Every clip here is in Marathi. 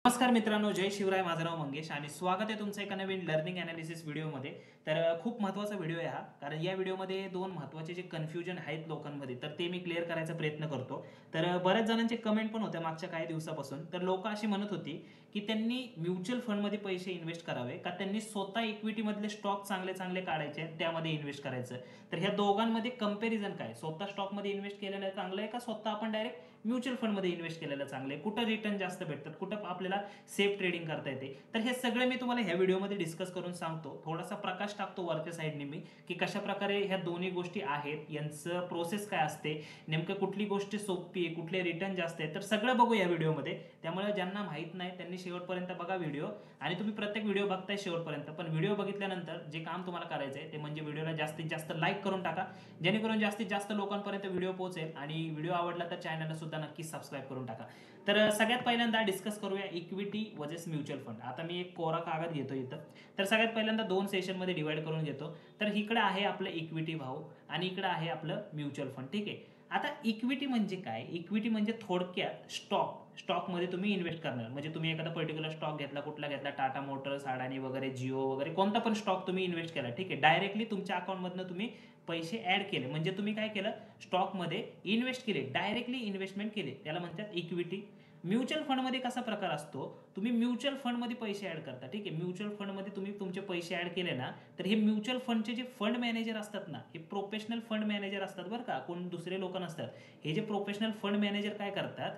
नमस्कार मित्रांनो, जय शिवराय. माझं नाव मंगेश आणि स्वागत आहे तुमचं एका नवीन लर्निंग अनालिसिस व्हिडिओमध्ये. तर खूप महत्त्वाचा व्हिडिओ आहे हा, कारण या व्हिडिओमध्ये दोन महत्त्वाचे जे कन्फ्युजन आहेत लोकांमध्ये तर ते मी क्लिअर करायचा प्रयत्न करतो. तर बऱ्याच जणांचे कमेंट पण होत्या मागच्या काही दिवसापासून. तर लोक अशी म्हणत होती की त्यांनी म्युच्युअल फंडमध्ये पैसे इन्व्हेस्ट करावे का त्यांनी स्वतः इक्विटीमधले स्टॉक चांगले चांगले काढायचे त्यामध्ये इन्व्हेस्ट करायचं. तर ह्या दोघांमध्ये कंपॅरिझन काय, स्वतः स्टॉकमध्ये इन्व्हेस्ट केलेलं चांगलं आहे का स्वतः आपण डायरेक्ट म्युच्युअल फंडमध्ये इन्व्हेस्ट केलेलं चांगलं आहे, कुठं रिटर्न जास्त भेटतात, कुठं आपल्याला सेफ ट्रेडिंग करता येते. तर हे सगळे मी तुम्हाला ह्या व्हिडिओमध्ये डिस्कस करून सांगतो. थोडासा प्रकाश टाकतो वरच्या साईडने मी की कशा प्रकारे ह्या दोन्ही गोष्टी आहेत, यांचं प्रोसेस काय असते, नेमकं कुठली गोष्ट सोपी आहे, कुठले रिटर्न जास्त आहे, तर सगळं बघू या व्हिडिओमध्ये. त्यामुळे ज्यांना माहित नाही त्यांनी शेवटपर्यंत बघा व्हिडिओ. आणि तुम्ही प्रत्येक व्हिडिओ बघताय शेवटपर्यंत, पण व्हिडिओ बघितल्यानंतर जे काम तुम्हाला करायचं आहे ते म्हणजे व्हिडिओला जास्तीत जास्त लाईक करून टाका, जेणेकरून जास्तीत जास्त लोकांपर्यंत व्हिडिओ पोहोचेल. आणि व्हिडिओ आवडला तर चॅनलला सुद्धा नक्की सबस्क्राईब करून टाका. तर सगळ्यात पहिल्यांदा डिस्कस करूया इक्विटी वर्सेस म्युच्युअल फंड. आता मी एक कोरा कागद घेतो इथं. तर सगळ्यात पहिल्यांदा दोन सेशनमध्ये डिवाइड करून घेतो. तर इकडे आहे आपलं इक्विटी भाव आणि इकडे आहे आपलं म्युच्युअल फंड. ठीक आहे. आता इक्विटी म्हणजे काय? इक्विटी म्हणजे थोडक्यात स्टॉकमध्ये तुम्ही इन्व्हेस्ट करणार. म्हणजे तुम्ही एखादा पर्टिक्युलर स्टॉक घेतला, कुठला घेतला, टाटा मोटर्स, अडानी वगैरे, जिओ वगैरे, कोणता पण स्टॉक तुम्ही इन्व्हेस्ट केला. ठीक आहे. डायरेक्टली तुमच्या अकाउंटमधनं तुम्ही पैसे ऍड केले, म्हणजे तुम्ही काय केलं, स्टॉकमध्ये इन्व्हेस्ट केले, डायरेक्टली इन्व्हेस्टमेंट केले, त्याला म्हणतात इक्विटी. म्युच्युअल फंडमध्ये कसा प्रकार असतो, तुम्ही म्युच्युअल फंडमध्ये पैसे ऍड करता. ठीक आहे. म्युच्युअल फंडमध्ये तुम्ही तुमचे पैसे ऍड केले ना, तर हे म्युच्युअल फंडचे जे फंड मॅनेजर असतात ना, हे प्रोफेशनल फंड मॅनेजर असतात बरं का, कोण दुसरे लोक नसतात. हे जे प्रोफेशनल फंड मॅनेजर काय करतात,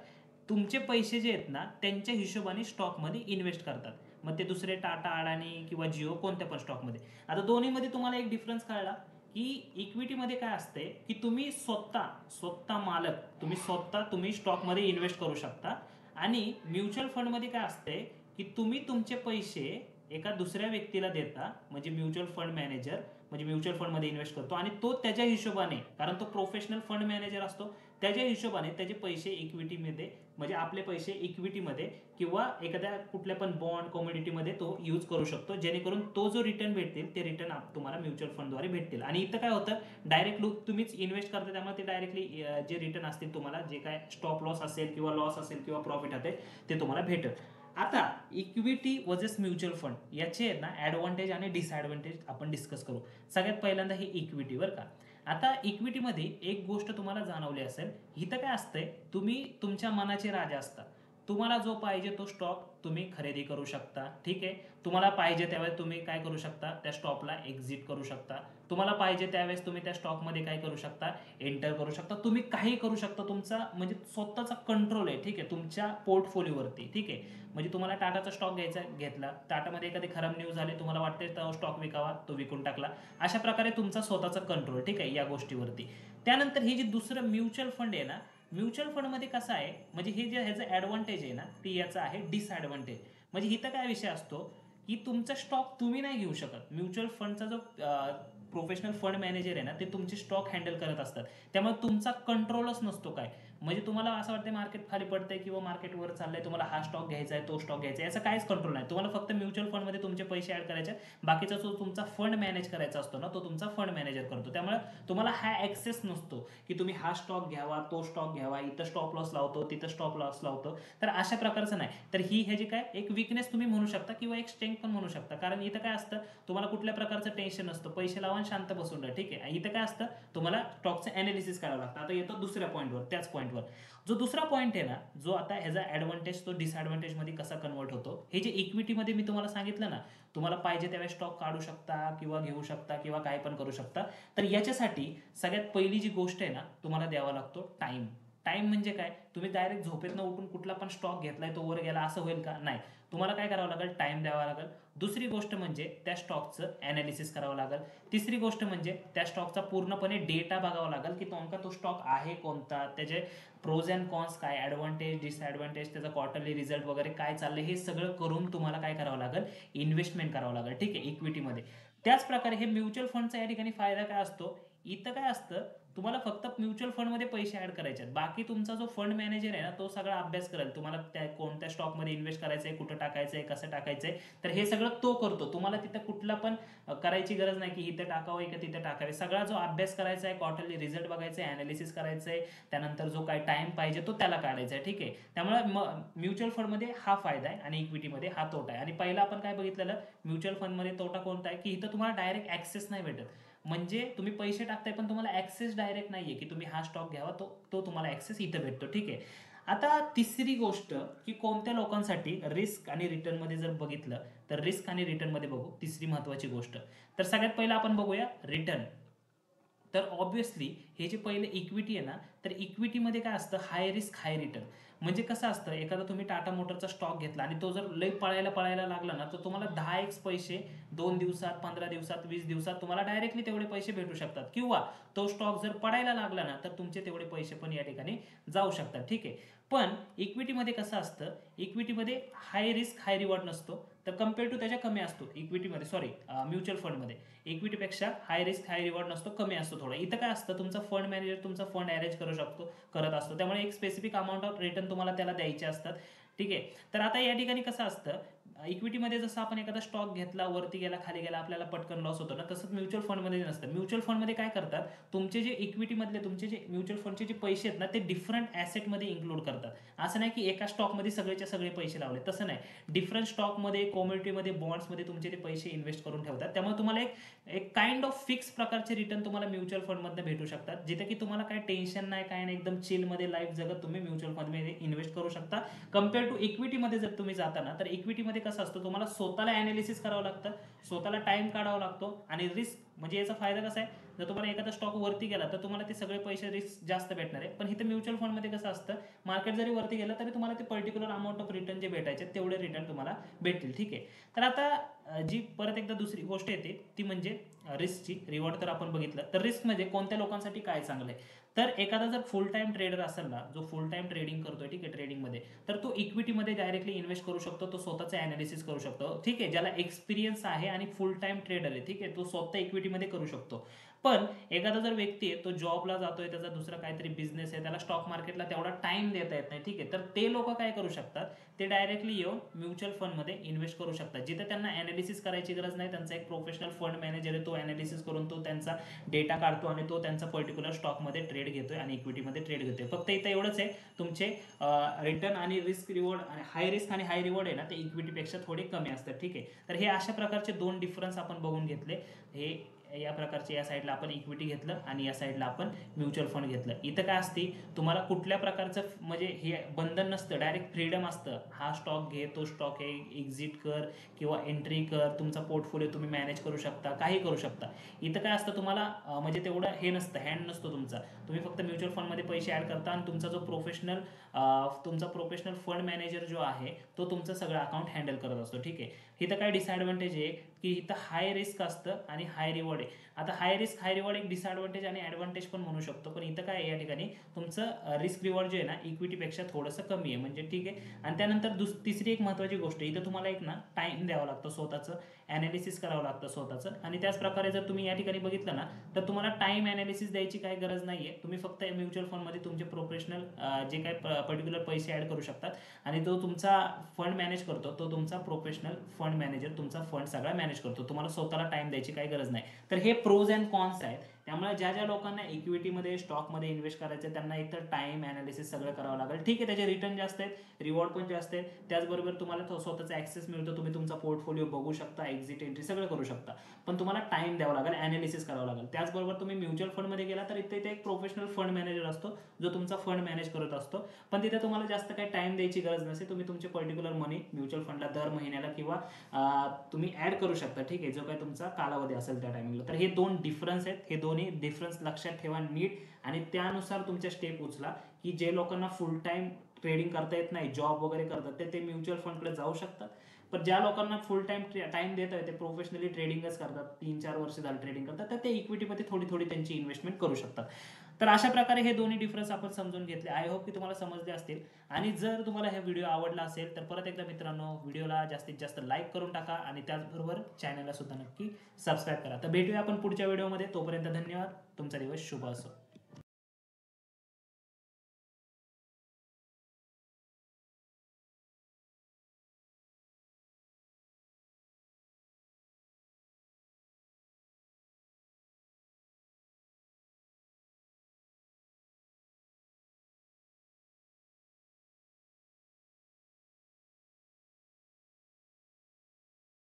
तुमचे पैसे जे आहेत ना त्यांच्या हिशोबाने स्टॉकमध्ये इन्व्हेस्ट करतात. मग ते दुसरे टाटा, अडानी किंवा जिओ कोणत्या पण स्टॉकमध्ये. आता दोन्हीमध्ये तुम्हाला एक डिफरन्स कळला की इक्विटीमध्ये काय असते की तुम्ही स्वतः स्वतः मालक, तुम्ही स्टॉकमध्ये इन्व्हेस्ट करू शकता. आणि म्युच्युअल फंडमध्ये काय असते की तुम्ही तुमचे पैसे एका दुसऱ्या व्यक्तीला देता, म्हणजे म्युच्युअल फंड मॅनेजर, म्हणजे म्युच्युअल फंडमध्ये इन्व्हेस्ट करतो आणि तो त्याच्या हिशोबाने, कारण तो प्रोफेशनल फंड मॅनेजर असतो, त्याच्या हिशोबाने त्याचे पैसे इक्विटीमध्ये, म्हणजे आपले पैसे इक्विटीमध्ये किंवा एखाद्या कुठल्या पण बॉन्ड कमोडिटीमध्ये तो यूज करू शकतो, जेणेकरून तो जो रिटर्न भेटतील ते रिटर्न तुम्हाला म्युच्युअल फंडद्वारे भेटतील. आणि इथं काय होतं, डायरेक्ट तुम्हीच इन्व्हेस्ट करता, त्यामुळे ते डायरेक्टली जे रिटर्न असतील तुम्हाला, जे काय स्टॉप लॉस असेल किंवा लॉस असेल किंवा प्रॉफिट असेल ते तुम्हाला भेटेल. आता इक्विटी वर्सेस म्युच्युअल फंड याचे ना ऍडव्हान्टेज आणि डिसएडव्हान्टेज आपण डिस्कस करू. सगळ्यात पहिल्यांदा हे इक्विटी बरं का. आता इक्विटीमध्ये एक गोष्ट तुम्हाला जाणवली असेल, इथं काय असतंय, तुम्ही तुमच्या मनाचे राजा असता. तुम्हाला जो पाहिजे तो स्टॉक तुम्ही खरेदी करू शकता. ठीक आहे. तुम्हाला पाहिजे त्यावेळेस तुम्ही काय करू शकता, त्या स्टॉकला एक्झिट करू शकता. तुम्हाला पाहिजे त्यावेळेस तुम्ही त्या स्टॉकमध्ये काय करू शकता, एंटर करू शकता. तुम्ही काही करू शकता, तुमचा म्हणजे स्वतःचा कंट्रोल आहे. ठीक आहे, तुमच्या पोर्टफोलिओवरती. ठीक आहे. म्हणजे तुम्हाला टाटाचा स्टॉक घेतला, टाटामध्ये एखादी खराब न्यूज झाली, तुम्हाला वाटते तो स्टॉक विकावा, तो विकून टाकला. अशा प्रकारे तुमचा स्वतःचा कंट्रोल. ठीक आहे, या गोष्टीवरती. त्यानंतर हे जे दुसरं म्युच्युअल फंड आहे ना, म्युच्युअल फंडमध्ये कसं आहे, म्हणजे हे जे ह्याचं ॲडव्हान्टेज आहे ना, ते याचं आहे डिसएडव्हान्टेज. म्हणजे इथं काय विषय असतो की तुमचा स्टॉक तुम्ही नाही घेऊ शकत. म्युच्युअल फंडचा जो प्रोफेशनल फंड मॅनेजर आहे ना, ते तुमचे स्टॉक हँडल करत असतात. त्यामुळे तुमचा कंट्रोलच नसतो काय. म्हणजे तुम्हाला असं वाटतं मार्केट खाली पडतंय किंवा मार्केट वर चाललंय, तुम्हाला हा स्टॉक घ्यायचा आहे, तो स्टॉक घ्यायचा आहे, याचा काहीच कंट्रोल नाही. तुम्हाला फक्त म्युच्युअल फंडमध्ये तुमचे पैसे ऍड करायचे, बाकीचा जो तुमचा फंड मॅनेज करायचा असतो ना, तो तुमचा फंड मॅनेजर करतो. त्यामुळे तुम्हाला हा ऍक्सेस नसतो की तुम्ही हा स्टॉक घ्यावा, तो स्टॉक घ्यावा, इथं स्टॉप लॉस लावतो, तिथं स्टॉप लॉस लावतो. तर अशा प्रकारचं नाही. तर ही हे जे काय एक विकनेस तुम्ही म्हणू शकता किंवा एक स्ट्रेंथ पण म्हणू शकता. कारण इथं काय असतं, तुम्हाला कुठल्या प्रकारचं टेन्शन नसतं, पैसे लावा शांत बसून राहा. ठीक आहे. इथं काय असतं, तुम्हाला स्टॉकचं अनालिसिस करावं लागतं. आता येतो दुसऱ्या पॉईंटवर, त्याच पॉईंटवर जो दुसरा पॉईंट आहे ना, जो आता ह्याचा ऍडव्हान्टेज तो डिसएडव्हान्टेज मध्ये कसा कन्वर्ट होतो, हे जे इक्विटीमध्ये मी तुम्हाला सांगितलं ना, तुम्हाला पाहिजे त्यावेळेस स्टॉक काढू शकता किंवा घेऊ शकता किंवा काय पण करू शकता. तर याच्यासाठी सगळ्यात पहिली जी गोष्ट आहे ना, तुम्हाला द्यावा लागतो टाइम. टाइम म्हणजे काय, तुम्ही डायरेक्ट झोपेतनं उठून कुठला पण स्टॉक घेतलाय तो वर गेला असं होईल का, नाही. तुम्हाला काय करावं लागेल, टाइम द्यावा लागेल. दुसरी गोष्ट म्हणजे त्या स्टॉकचं अनालिसिस करावं लागेल. तिसरी गोष्ट म्हणजे त्या स्टॉकचा पूर्णपणे डेटा बघावा लागेल की तो स्टॉक आहे कोणता, त्याचे प्रोज अँड कॉन्स काय, ॲडव्हान्टेज डिसएडव्हान्टेज, त्याचा क्वार्टरली रिझल्ट वगैरे काय चाललंय, हे सगळं करून तुम्हाला काय करावं लागेल, इन्व्हेस्टमेंट करावं लागेल. ठीक आहे, इक्विटीमध्ये. त्याच प्रकारे हे म्युच्युअल फंडचा या ठिकाणी फायदा काय असतो, इथं काय असतं, तुम्हाला फक्त म्युच्युअल फंडमध्ये पैसे ऍड करायचे आहेत. बाकी तुमचा जो फंड मॅनेजर आहे ना तो सगळा अभ्यास करेल. तुम्हाला त्या कोणत्या स्टॉकमध्ये इन्व्हेस्ट करायचं आहे, कुठं टाकायचं आहे, कसं टाकायचं आहे, तर हे सगळं तो करतो. तुम्हाला तिथं कुठला पण करायची गरज नाही की इथं टाकावं का तिथं टाकावे. सगळा जो अभ्यास करायचा आहे, क्वार्टरली रिझल्ट बघायचा आहे, अनालिसिस करायचं आहे, त्यानंतर जो काही टाइम पाहिजे तो त्याला काढायचा आहे. ठीक आहे. त्यामुळे म्युच्युअल फंडमध्ये हा फायदा आहे आणि इक्विटीमध्ये हा तोटा आहे. आणि पहिला आपण काय बघितलेलं, म्युच्युअल फंडमध्ये तोटा कोणता आहे की इथं तुम्हाला डायरेक्ट ऍक्सेस नाही भेटत. म्हणजे तुम्ही पैसे टाकताय पण तुम्हाला ऍक्सेस डायरेक्ट नाहीये की तुम्ही हा स्टॉक घ्यावा, तो तुम्हाला ऍक्सेस इथं भेटतो. ठीक आहे. आता तिसरी गोष्ट की कोणत्या लोकांसाठी रिस्क आणि रिटर्न मध्ये जर बघितलं तर रिस्क आणि रिटर्न मध्ये बघू तिसरी महत्वाची गोष्ट. तर सगळ्यात पहिलं आपण बघूया रिटर्न. तर ऑब्व्हियसली हे जे पहिले इक्विटी आहे ना, तर इक्विटीमध्ये काय असतं, हाय रिस्क हाय रिटर्न. म्हणजे कसं असतं, एखादा तुम्ही टाटा मोटरचा स्टॉक घेतला आणि तो जर लई पळायला लागला ना, तर तुम्हाला 10x पैसे 2 दिवसात, 15 दिवसात, 20 दिवसात तुम्हाला डायरेक्टली तेवढे पैसे भेटू शकतात. किंवा तो स्टॉक जर पडायला लागला ना, तर तुमचे तेवढे पैसे पण या ठिकाणी जाऊ शकतात. ठीक आहे. पण इक्विटीमध्ये कसं असतं, इक्विटीमध्ये हाय रिस्क हाय रिवॉर्ड नसतो, तर कम्पेअर टू त्याच्या कमी असतो इक्विटीमध्ये. सॉरी, म्युच्युअल फंडमध्ये इक्विटीपेक्षा हाय रिस्क हाय रिवॉर्ड नसतो, कमी असतो थोडा. इथं काय असतं, तुमचा फंड मॅनेजर तुमचा फंड अरेंज करत असतो, त्यामुळे एक स्पेसिफिक अमाऊंट ऑफ रिटर्न तुम्हाला त्याला द्यायचे असतात. ठीक आहे. तर आता या ठिकाणी कसं असतं, इक्विटीमध्ये जसं आपण एखादा स्टॉक घेतला, वरती गेला खाली गेला आपल्याला पटकन लॉस होतो ना, तसंच म्युच्युअल फंडमध्ये नसतं. म्युच्युअल फंडमध्ये काय करतात, तुमचे जे इक्विटीमधले तुमचे जे म्युच्युअल फंडचे जे पैसे आहेत ना, ते डिफरंट ॲसेटमध्ये इन्क्लूड करतात. असं नाही की एका स्टॉकमध्ये सगळेच्या सगळे पैसे लावले, तसं नाही. डिफरंट स्टॉकमध्ये, कॉमोडिटीमध्ये, बॉन्ड्समध्ये तुमचे ते पैसे इन्व्हेस्ट करून ठेवतात. त्यामुळे तुम्हाला एक एक काइंड ऑफ फिक्स प्रकारचे रिटर्न तुम्हाला म्युच्युअल फंडमधनं भेटू शकतात, जिथे की तुम्हाला काय टेन्शन नाही, काय नाही, एकदम चिलमध्ये लाईफ जगत तुम्ही म्युच्युअल फंडमध्ये इन्व्हेस्ट करू शकता. कम्पेअर टू इक्विटीमध्ये जर तुम्ही जाता ना, तर इक्विटीमध्ये कसं असतं, तुम्हाला स्वतःला अनालिसिस करावं लागतं, स्वतःला टाइम काढावा लागतो. आणि रिस्क म्हणजे याचा फायदा कसा आहे, जर तुम्हाला एखादा स्टॉक वरती गेला तर तुम्हाला ते सगळे पैसे रिस्क जास्त भेटणार आहे. पण इथे म्युच्युअल फंडमध्ये कसं असतं, मार्केट जरी वरती गेलं तरी तुम्हाला ते पर्टिक्युलर अमाऊंट ऑफ रिटर्न जे भेटायचे तेवढे रिटर्न तुम्हाला भेटतील. ठीक आहे. तर आता जी परत एकदा दुसरी गोष्ट येते ती म्हणजे रिस्कची. रिवॉर्ड तर आपण बघितलं. तर रिस्क म्हणजे कोणत्या लोकांसाठी काय चांगलं आहे, तर एखादा जर फुल टाइम ट्रेडर असेल ना, जो फुल टाइम ट्रेडिंग करतोय, ठीक आहे, ट्रेडिंगमध्ये, तर तो इक्विटीमध्ये डायरेक्टली इन्व्हेस्ट करू शकतो, तो स्वतःचं अनालिसिस करू शकतो. ठीक आहे. ज्याला एक्सपिरियन्स आहे आणि फुल टाइम ट्रेडर आहे, ठीक आहे, तो स्वतः इक्विटीमध्ये करू शकतो. पण एखादा जर व्यक्ती आहे, तो जॉबला जातोय, त्याचा दुसरा काहीतरी बिझनेस आहे, त्याला स्टॉक मार्केटला तेवढा टाइम देता येत नाही, ठीक आहे, तर ते लोक काय करू शकतात, ते डायरेक्टली येऊन म्युच्युअल फंडमध्ये इन्व्हेस्ट करू शकतात, जिथे त्यांना अनालिसिस करायची गरज नाही. त्यांचा एक प्रोफेशनल फंड मॅनेजर आहे, तो अनालिसिस करून तो त्यांचा डेटा काढतो आणि तो त्यांचा पर्टिक्युलर स्टॉकमध्ये ट्रेड घेतोय आणि इक्विटीमध्ये ट्रेड घेतोय. फक्त इथं एवढंच आहे, तुमचे रिटर्न आणि रिस्क रिवॉर्ड, हाय रिस्क आणि हाय रिवॉर्ड आहे ना, ते इक्विटीपेक्षा थोडे कमी असतात. ठीक आहे. तर हे अशा प्रकारचे दोन डिफरन्स आपण बघून घेतले. हे या प्रकारचे, या साईडला आपण इक्विटी घेतलं आणि या साईडला आपण म्युच्युअल फंड घेतलं. इथं काय असते, तुम्हाला कुठल्या प्रकारचं म्हणजे हे बंधन नसतं, डायरेक्ट फ्रीडम असतं. हा स्टॉक घे, तो स्टॉक आहे, एक्झिट कर किंवा एंट्री कर, तुमचा पोर्टफोलिओ तुम्ही मॅनेज करू शकता, काही करू शकता. इथं काय असतं, तुम्हाला म्हणजे तेवढं हे नसतं, हँड नसतो तुमचा. तुम्ही फक्त म्युच्युअल फंडमध्ये पैसे ॲड करता आणि तुमचा जो प्रोफेशनल फंड मॅनेजर जो आहे तो तुमचं सगळं अकाउंट हँडल करत असतो. ठीक आहे. इथं काय डिसएडव्हान्टेज आहे की इथं हाय रिस्क असतं आणि हाय रिवॉर्ड आहे. आता हाय रिस्क हाय रिवॉर्ड एक डिसएडव्हान्टेज आणि ॲडव्हान्टेज पण म्हणू शकतो. पण इथं काय आहे, या ठिकाणी तुमचं रिस्क रिवॉर्ड जे आहे ना, इक्विटीपेक्षा थोडंसं कमी आहे, म्हणजे ठीक आहे. आणि त्यानंतर तिसरी एक महत्त्वाची गोष्ट, इथं तुम्हाला एक ना टाइम द्यावा लागतो, स्वतःचं अनालिसिस करावं लागतं स्वतःचं. आणि त्याच प्रकारे जर तुम्ही या ठिकाणी बघितलं ना, तर तुम्हाला टाइम अनालिसिस द्यायची काही गरज नाही आहे. तुम्ही फक्त म्युच्युअल फंडमध्ये तुमचे प्रोफेशनल जे काही पर्टिक्युलर पैसे ॲड करू शकतात आणि जो तुमचा फंड मॅनेज करतो तो तुमचा प्रोफेशनल फंड मॅनेजर तुमचा फंड सगळा मॅनेज करतो. तुम्हाला स्वतःला टाइम द्यायची काही गरज नाही. तर हे प्रोज अँड कॉन्स आहेत. त्यामुळे ज्या ज्या लोकांना इक्विटीमध्ये स्टॉकमध्ये इन्व्हेस्ट करायचं त्यांना एक तर टाइम अनालिसिस सगळं करावं लागेल. ठीक आहे, त्याचे रिटर्न जास्त आहेत, रिवॉर्ड पण जास्त आहेत, त्याचबरोबर तुम्हाला स्वतःचा ॲक्सेस मिळतो, तुम्ही तुमचा पोर्टफोलिओ बघू शकता, एक्झिट एंट्री सगळं करू शकता. पण तुम्हाला टाइम द्यावा लागेल, अनालिसिस करावं लागेल. त्याचबरोबर तुम्ही म्युच्युअल फंडमध्ये गेला तर इथे एक प्रोफेशनल फंड मॅनेजर असतो, जो तुमचा फंड मॅनेज करत असतो. पण तिथे तुम्हाला जास्त काही टाइम द्यायची गरज नसते. तुम्ही तुमचे पर्टिक्युलर मनी म्युच्युअल फंडला दर महिन्याला किंवा तुम्ही ॲड करू शकता. ठीक आहे, जो काही तुमचा कालावधी असेल त्या टायमिंगला. तर हे दोन डिफरन्स आहेत, हे दोन्ही डिफरन्स लक्षात ठेवा नीट आणि त्यानुसार तुमच्या स्टेप उचला. की जे लोकांना फुल टाइम ट्रेडिंग करता येत नाही, जॉब वगैरे करतात, ते म्युच्युअल फंडकडे जाऊ शकतात. पण ज्या लोकांना फुल टाइम देत आहे, ते प्रोफेशनली ट्रेडिंगच करतात, 3-4 वर्ष झालं ट्रेडिंग करतात, तर ते इक्विटीमध्ये थोडी थोडी त्यांची इन्व्हेस्टमेंट करू शकतात. तर अशा प्रकारे हे दोन्ही डिफरन्स आपण समजून घेतले. आय होप की तुम्हाला समजले असतील. आणि जर तुम्हाला हा व्हिडिओ आवडला असेल तर परत एकदा मित्रांनो, व्हिडिओला जास्तीत जास्त लाईक करून टाका आणि त्याचबरोबर चॅनलला सुद्धा नक्की सबस्क्राईब करा. तर भेटूया आपण पुढच्या व्हिडिओमध्ये. तोपर्यंत धन्यवाद. तुमचा दिवस शुभ असो.